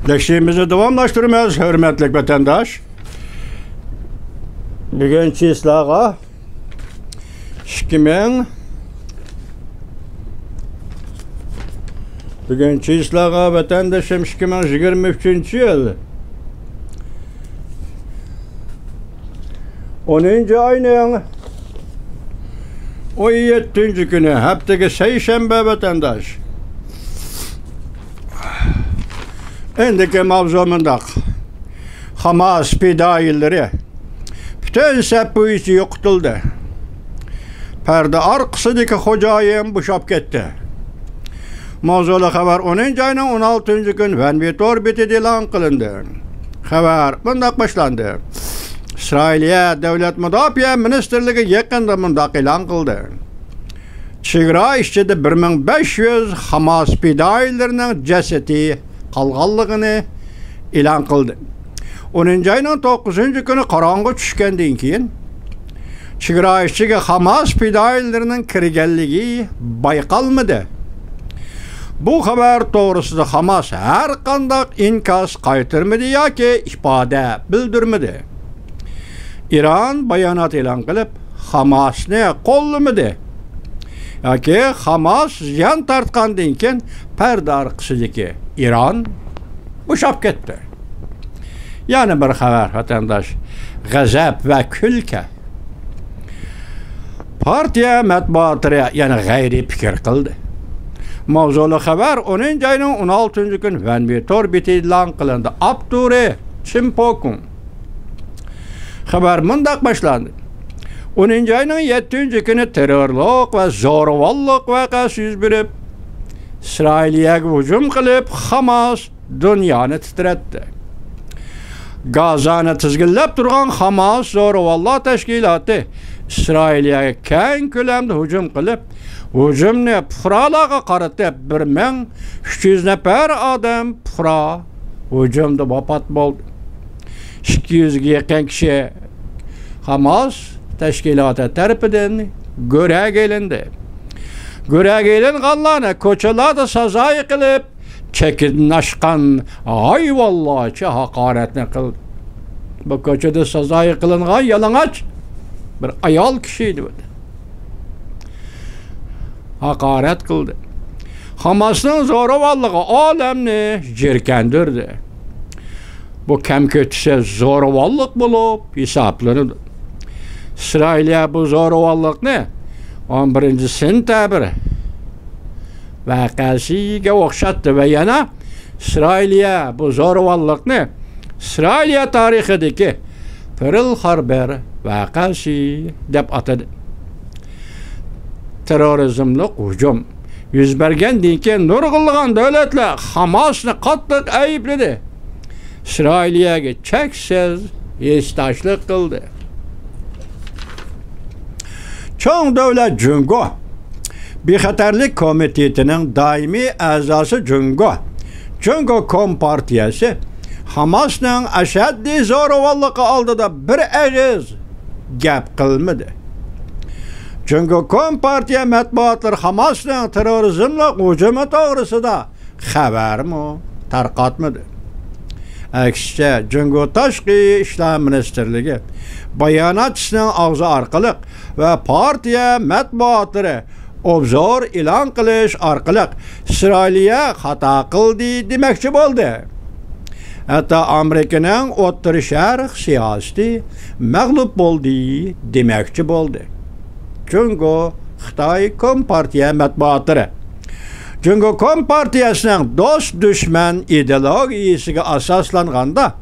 Dersimizi davamlaştırmaz, hürmetli vatandaş. Bugün çizlağa 2000 Bugün çizlağa vatandaşım 2023 yıl 10. ayının 17. günü haftaki seyşembe vatandaş. Endiki mavzumunda Hamas fidailleri bütün bu işi yokutuldu. Perde arkasındaki hocayım boşap gitti. Mavzulu haber 10. ayının 16. gün Venvitor biti ilan kılındı. Haber bundak başlandı. İsrailiye Devlet Müdafiye Ministerliği yakında bundak ilan kıldı. Çigra işçide 1500 Hamas fidaillerinin cesedi kalğanlığını ilan kıldı. 10. ayının 9. günü karanlık düşkenden keyin çigra işçiga Hamas fidaillerinin kirgenliği baykalmadı. Bu haber doğrusunda Hamas her kandak inkas kaytırmadı ya ki ifade bildirmedi. İran bayanat ilan kılıp Hamas'ını kollamadı. Ya ki Hamas yan tartkandan keyin perde arkasındaki İran boşap gitti. Yani bir haber vatandaş gazap ve külke. Partiye matbuatları yani gayri fikir kıldı. Mavzulu haber 10. ayının 16. gün Venvitor biti ilan kılındı. Abdure Çimpokun. Haber mundak başlandı. 10. ayının 7. günü terörlük ve zorvallık vakası yüz verip İsrail'e hücum kılıp Hamas dünyanı titretti. Gazanı tizgillep durgan Hamas zorvallık teşkilatı İsrail'e keng kölemde hücum kılıp hücumni pıralağa qaratıp 1300 nefer adam pıra hücumda vafat oldu. 200'ge yakın kişi Hamas teşkilatı tarafından görev gelindi. Görev gelinganlarına koçalarda sazayı kılıp çekin aşkan ay vallahi hakaretini kıldı. Bu koçada sazayı kılıngan yalanaç bir ayal kişiydi. Hakaret kıldı. Hamas'ın zoravallığı alemni jirkendirdi. Bu kem kötüse zoravallık bulup hesaplanırdı. İsrail'e bu zoravallık ne? 11. sentabr vakasıga okşattı ve yana İsrail'e bu zoravallık ne? İsrail'e tarihideki Pearl Harbor vakası dep atadı. Terörizmlik hücum yüz bergendan keyin nurg'ulg'an devletler Hamas'ni qattiq ayıpladı. İsrail'e cheksiz yestaşlık kıldı. Çoğun devlet Cungo Bexatarlik Komitetinin daimi azası Cungo Kompartiyası Hamas'ın aşaddi zoravallığı aldıda bir ağız gap kılmadı. Cungo Kompartiya matbuatları Hamas'ın terörizmlik hücumu doğrusunda haber mi tarqatmadı. Aksice Cungo Tashqi İşler Ministerliği bayanatçısının ağzı arkalık ve partiya matbuatları obzor ilan kılış arkalık İsrail'e hata kıldı demekçi oldu. Hatta Amerika'nın O'rta Şarq siyaseti mağlup oldu demekçi oldu. Cungo Xitay Kompartiya matbuatları Cungo Kompartiyasının dost düşman ideologiyasiga asoslanganda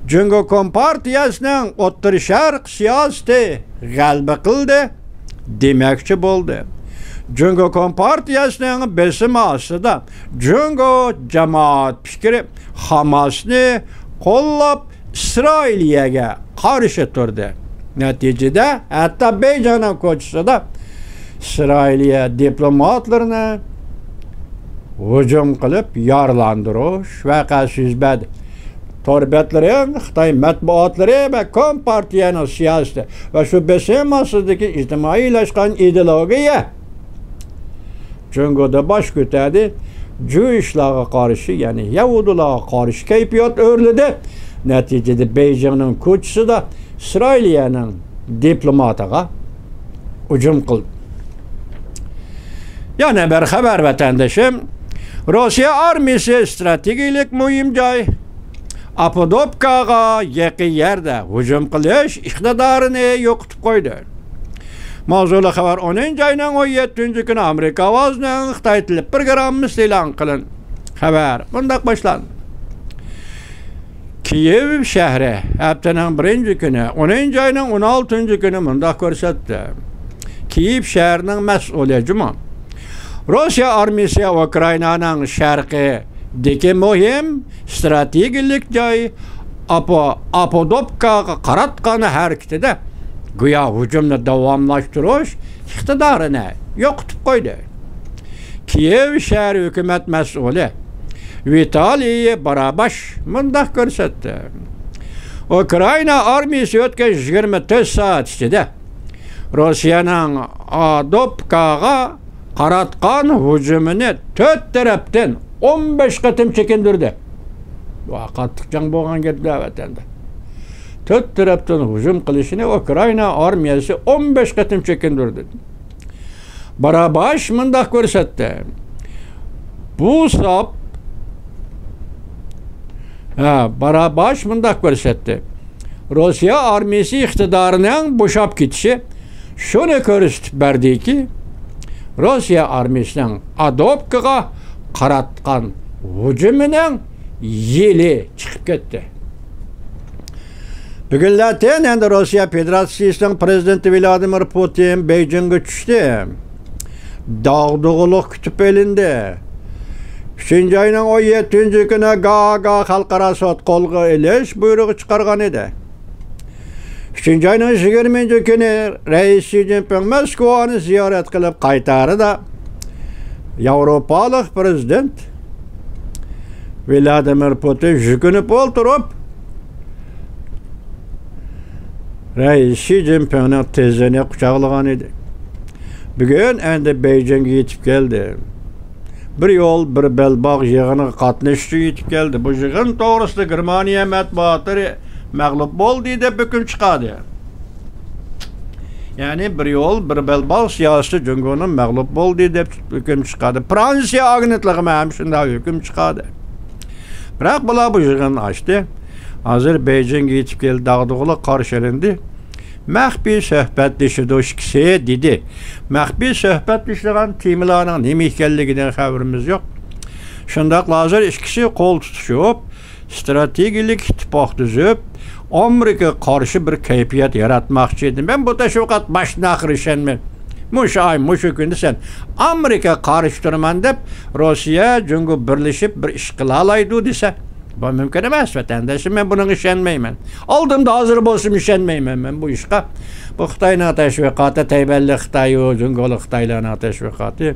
Cungo Kompartiyasının O'rta Şarq siyaseti g'alaba qildi demekçi bo'ldi. Cungo Kompartiyasının besimi ostida Cungo jamoat fikri Hamas'ni qo'llab İsrail'e qarshi turdi. Neticede hatta Beycan'ın koçusunda İsrail'e diplomatlarını hücum kılıp yarlandırış vakası yüzbedi. Torbetlerin, Xitay matbuatları ve Kompartiyanın siyaseti ve şu besinmasızdaki ictimaileşken ideologiye Cungo'da baş götürdü. Juyishlarga qarşı, yani Yahudilarga qarşı kayfiyat örledi. Neticede Beijing'nin koçusu da İsrailiye'nin diplomatiga hücum kıldı. Yana bir haber vatandaşım. Rusya armiyası stratejik mühim joy Apodopkaga yaqin yerde hücum qilish iqtidorini yo'qotib qo'ydi. Mavzuli xabar 10 ayning 17 kuni Amerika ovozining Xitoy tili programmasi e'lon qilindi. Xabar bunday boshlandi. Kiyev shahri haftaning 1-kuni 10 ayning 16 kuni bunday ko'rsatdi. Kiyev shahrining mas'uli Juma Rusya armiyasi Ukrainaning sharqidagi muhim strategik joy Apodopkaga qaratgan harakatida güya hücumni davomlashtirish iqtidorini yo'qotib qo'ydi. Kiyev shahri hukumat mas'uli Vitaliy Barabash bunday ko'rsatdi. Ukraina armiyasi o'tgan 24 soat ichida Rossiyaning Apodopkaga qaratgan hücumini 4 tarafdan 15 qatim chekindirdi. Qattiq jang bo'lgan gaplar vatanda. 4 tarafdan hücum qilishini Ukraina armiyasi 15 qatim chekindirdi. Barabash bunday ko'rsatdi. Bu sap Barabash bunday ko'rsatdi. Rossiya armiyasi iqtidorining bo'shab ketishi shuni ko'rsatib berdiki, Rossiya armiyasining Apodopkaga qaratgan hücumining yeli chiqib ketdi. Bugunlardan endi Rossiya Federatsiyasining prezidenti Vladimir Putin Beijingga tushdi. Dağdug'uluq kutib elindi. 3-ayning 17-kuni Gaaga xalqaro sud qo'lga olish buyrug'i chiqargan edi. 3-ayning 20-kuni Rais Xi Jinping Moskvani ziyorat qilib qaytardi. Yevropalik prezident Vladimir Putin jukunib o'ltirib Rais Xi Jinping'ning tezini quchoqlagan edi. Bugun endi Beijingga yetib keldi. Bir yo'l bir belbog' yig'iniga qatnashish uchun yetib keldi. Bu yig'in to'g'risida Germaniya matbuoti mag'lub bo'ldi deb hukm chiqadi. Yani bir yo'l bir belbog' siyosiy jungoning mag'lub bo'ldi deb hukm chiqadi. Fransiya agentligi ham shunday hukm chiqadi. Biroq bular bu yig'inni ochdi. Hozir Beijingga yetib keldi, dag'dug'lik qarshilandi. Maxfiy suhbatlashishdi dedi. Maxfiy suhbatlashgan temalarning nima ekanligidan xabarimiz yo'q. Shundaq hozir ikkisi qo'l tutishib, strategik ittifoq tuzib, Amerika qarshi bir kayfiyat yaratmoqchi edi. Men bu tashviqot boshdan oxir ishonmayman. Mushu kunda sen Amerika qarshi turaman deb Rossiya jungo birlashib bir ish qila oladi desa, bu mumkin emas vatandoshim. Men bunga ishonmayman. Oldimda hozir bo'lsam ishonmayman men bu ishga. Bu Xitoyning tashviqoti, Tayvanli Xitoy, jungoli Xitoylarning tashviqoti.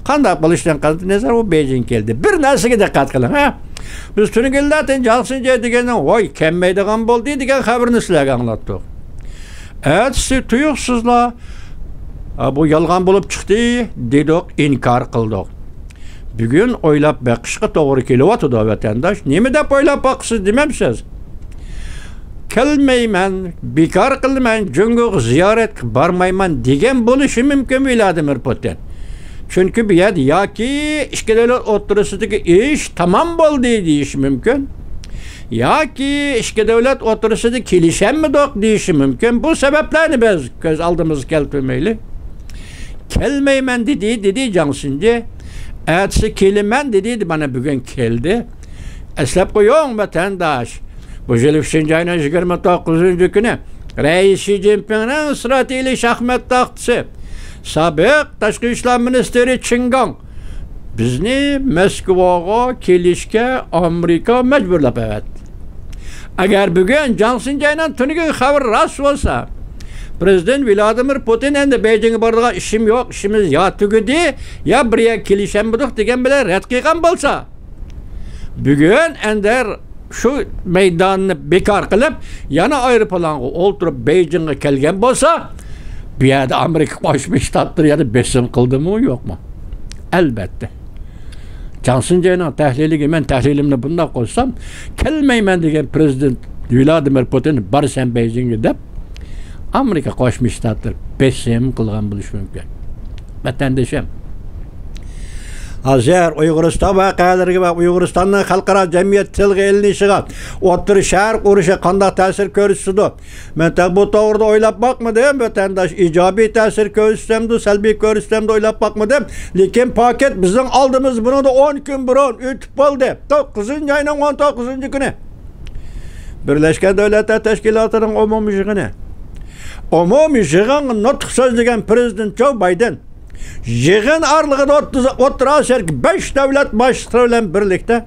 Qanday qilishdan qat'iy nazar u Beijing keldi. Bir narsaga diqqat qiling, ha? Biz tunigillardan Jalsinja degandan voy kelmaydigan bo'ldi degan xabarni sizlarga anglatdik. Siz tuyuqsizlar bu yolg'on bo'lib chiqdi dedik, inkor qildik. Bugun o'ylab boqishga to'g'ri kelyapti vatandosh. Nima deb o'ylab boqsiz demamsiz? Kelmayman, bekor qilmayman, jungoga ziyorat bormayman degan bo'lishi mumkin Vladimir Putin. Çünkü bir yer yoki ikki davlat o'rtasidagi ish tamom bo'ldi deyish mumkin. Yoki ikki davlat o'rtasida kelishanmidik deyish mumkin. Bu sabablarni biz ko'z oldimizga keltirmaylik. Kelmayman dedi Jansinji. Ertesi keliman dedi bana bugün keldi. Eslab qo'ying vatandosh. Bu yil 3-ayning 29 kuni Rais Xi Jinping'ning strategik shaxmat taxtisi Sabiq Tashqi ishlar ministri Qin bizni Moskvaga kelishga Amerika majburlab qo'yadi. Agar bugun Jansinjayning tungi xabar rost bo'lsa, Prezident Vladimir Putin endi Beijingga boradigan ishim yo'q, ishimiz ya tugudi, ya birga kelishamidik degan bilan rad qilgan bo'lsa, bugun endi shu maydonni bekor qilib, yana aeroplanga o'ltirib Beijingga kelgan bo'lsa, bu yerda Amerika Qo'shma Shtatlar yana besim qildimi yo'qmi? Albatta. Johnson Jay'ning tahliliga men tahlilimni bunday qo'ysam, kelmayman degan prezident Vladimir Putin barsan Beijingga deb Amerika Qo'shma Shtatlar besim qilgan bo'lishi mumkin. Vatandoshim, Azər Uyg'uriston voqealariga va Uyg'uristonning xalqaro jamiyat tilga ilinishiga O'rta Sharq urushi qanday ta'sir ko'rsatdi? Men bu to'g'rida o'ylab boqmadim, vatandosh ijobiy ta'sir ko'rsatamdi, salbiy ko'rsatamdi o'ylab boqmadim. Lekin paket bizning oldimiz bunda 10 kun burun o'tib qoldi. 9-oyning 19-kuni Birlashgan Davlatlar Tashkilotining umumiy yig'ini. Umumiy yig'in nutq so'zlagan prezident Joe Biden yig'in arlig'ida O'rta Osiyoga 5 davlat boshliqlari bilan birlikda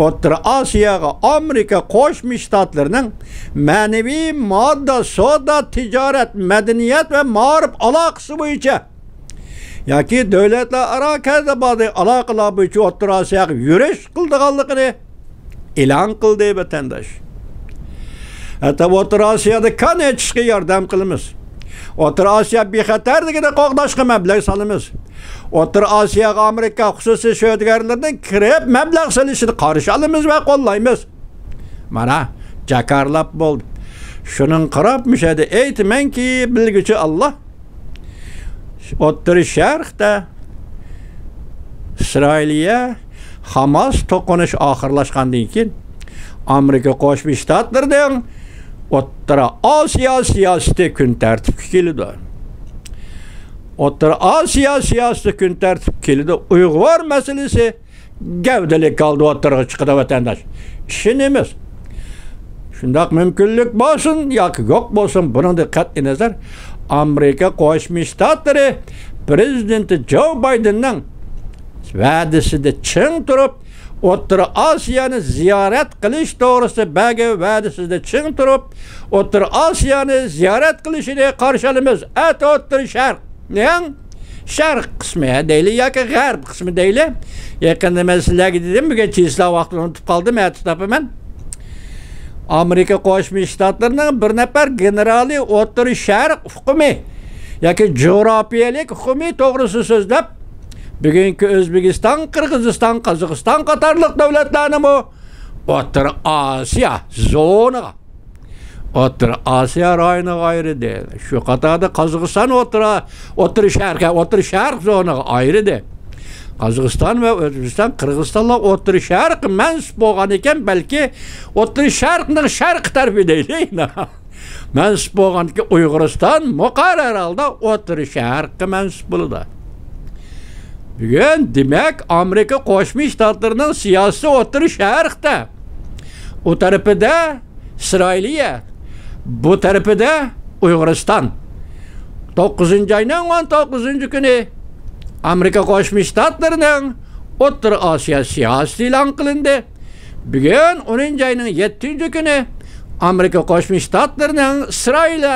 O'rta Osiyoga Amerika Qo'shma Shtatlarining ma'naviy, modda, savdo, tijorat, madaniyat va ma'rif aloqasi bo'yicha yoki davlatlararo kasbdagi aloqalar bo'yicha O'rta Osiyoga yurish qildiganligini e'lon qildi vatandosh. Hatta O'rta Osiyoda kanechishga yordam qilamiz. O'rta Osiyo bexatarligini qo'g'dashga mablag' solamiz. O'rta Osiyoga Amerika xususiy sho'dgarlardan kirib mablag' solishini qarshi olamiz va qo'llaymiz. Mana jakarlab bo'ldi. Shuning qarab mishadi aytmanki, bilguchi Allah O'rta Sharqda Isroilga Hamas to'qinish oxirlashgandan keyin Amerika Qo'shma Shtatlaridan O'rta Osiyo siyosati kun tartibga keldi. O'rta Osiyo siyosati kun tartibga keldi. Uyg'ur masalasi gavdalik qoldi o'rtaga chiqdi vatandosh. Ishonamiz. Shundoq mumkinlik bo'lsin yoki yo'q bo'lsin, bundan qat'iy nazar Amerika Qo'shma Shtatlari prezidenti Joe Bidenning va'dasida ching turib, O'rta Osiyoni ziyorat qilish to'g'risida bagi va'dasida ching turib, O'rta Osiyoni ziyorat qilishini qarshi olamiz. O'rta Sharq, Sharq qismi deyli yoki G'arb qismi deyli. Yaqinda men sizlarga dedim, bugun chislar vaqtini unutib qoldim, aytaman. Amerika Qo'shma Shtatlarining bir nafar generali O'rta Sharq hukumi yoki jo'rafiyalik hukumi to'g'risida so'zlab, bugungi O'zbekiston, Qirg'iziston, Qozog'iston qatorliq davlatlarni O'rta Osiyo zonasiga, O'rta Osiyo rayoniga ayirdi. Shu qatorda Qozog'iston O'rta Sharq zonasiga ayirdi. Qozog'iston va O'zbekiston, Qirg'izistonlar O'rta Sharq mansub bo'lgan ekan, balki O'rta Sharqning sharq tarafi deydi. Mansub bo'lganki Uyg'uriston muqarrar holda O'rta Sharqqa mansub bo'ladi. Bugun demak Amerika Qo'shma Shtatlarining siyosiy O'rta Sharqda. O tarafida Isroiliya, bu tarafida Uyg'uriston. 9-oyning 19-kuni Amerika Qo'shma Shtatlarining O'rta Osiyo siyosati e'lon qilindi. Bugun 10-oyning 7-kuni Amerika Qo'shma Shtatlarining Isroilni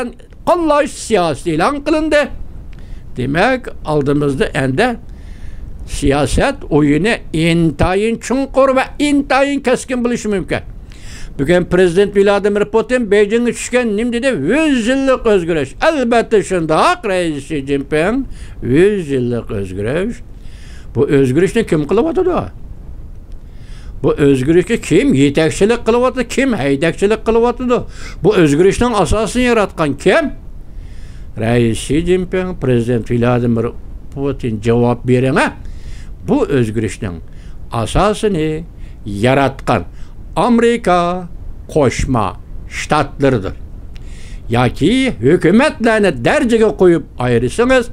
qo'llash siyosati e'lon qilindi. Demak, oldimizda endi siyosat o'yini intayin chunqur va intayin keskin bo'lishi mumkin. Bugun prezident Vladimir Putin Beijingga tushgan nima dedi? 100 yillik o'zgarish. Albatta shundoq, Rais Xi Jinping 100 yillik o'zgarish. Bu o'zgarishni kim qilyapti? Bu o'zgarishga kim yetakchilik qilyapti, kim haydakchilik qilyapti? Bu o'zgarishning asosini yaratgan kim? Rais Xi Jinping, prezident Vladimir Putin javob bering. Bu o'zgarishning asosini yaratgan Amerika Qo'shma Shtatlaridir. Yoki hukumatlarni darajaga qo'yib ayirsangiz,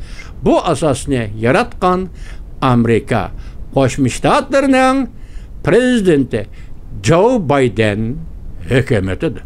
bu asosni yaratgan Amerika Qo'shma Shtatlarining prezidenti Joe Biden hukumatidir.